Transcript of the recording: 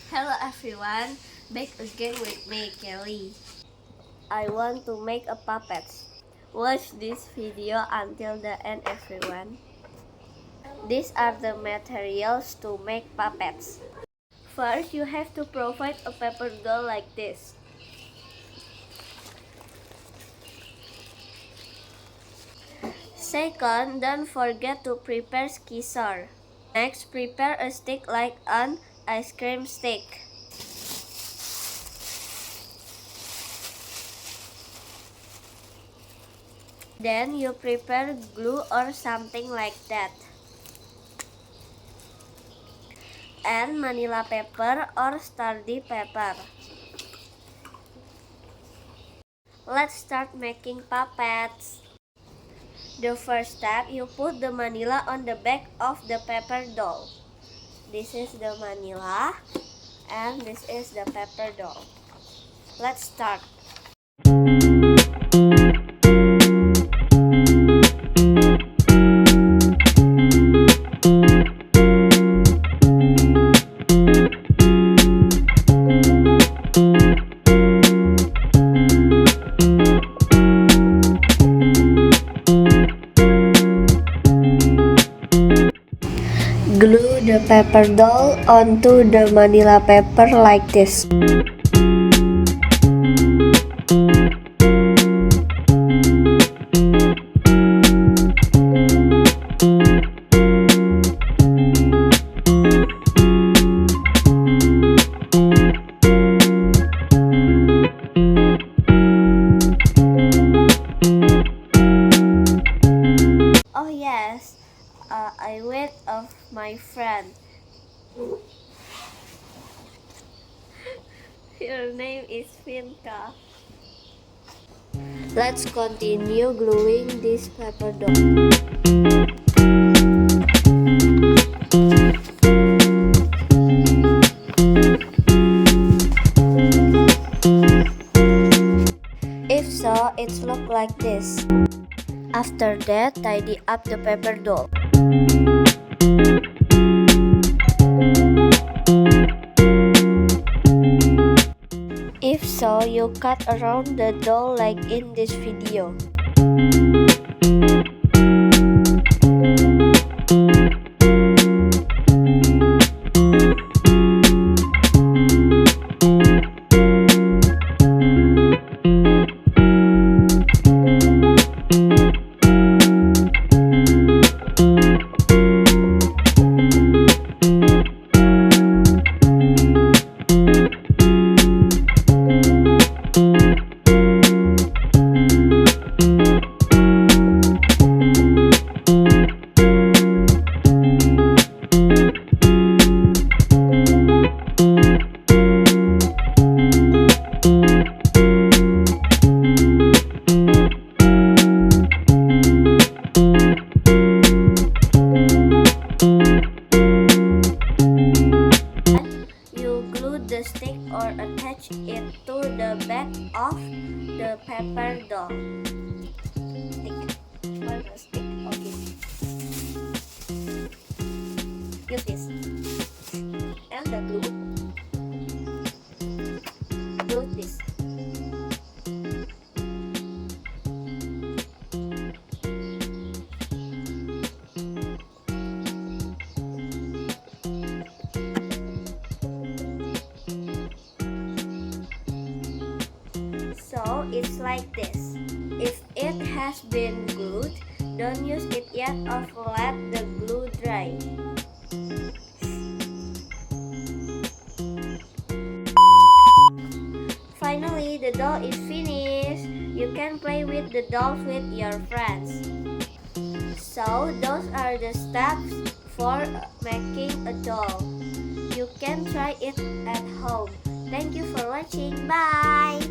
Hello everyone, back again with me, Kelly. I want to make a puppet. Watch this video until the end, everyone. These are the materials to make puppets. First, you have to provide a paper doll like this. Second, don't forget to prepare scissors. Next, prepare a stick like an ice cream stick. Then you prepare glue or something like that. And manila paper or sturdy paper. Let's start making puppets. The first step, you put the manila on the back of the paper doll. This is the manila and this is the paper doll. Let's start. Glue the paper doll onto the manila paper like this. Oh yes, I wait of my friend. Her name is Finka. Let's continue gluing this paper doll. If so, it looks like this. After that, tidy up the paper doll. If so, you cut around the doll like in this video. The stick or attach it to the back of the paper doll. Stick. Okay. Use this. And the glue. Glue this. So it's like this. If it has been glued, don't use it yet or let the glue dry. Finally, the doll is finished. You can play with the dolls with your friends. So those are the steps for making a doll. You can try it at home. Thank you for watching. Bye!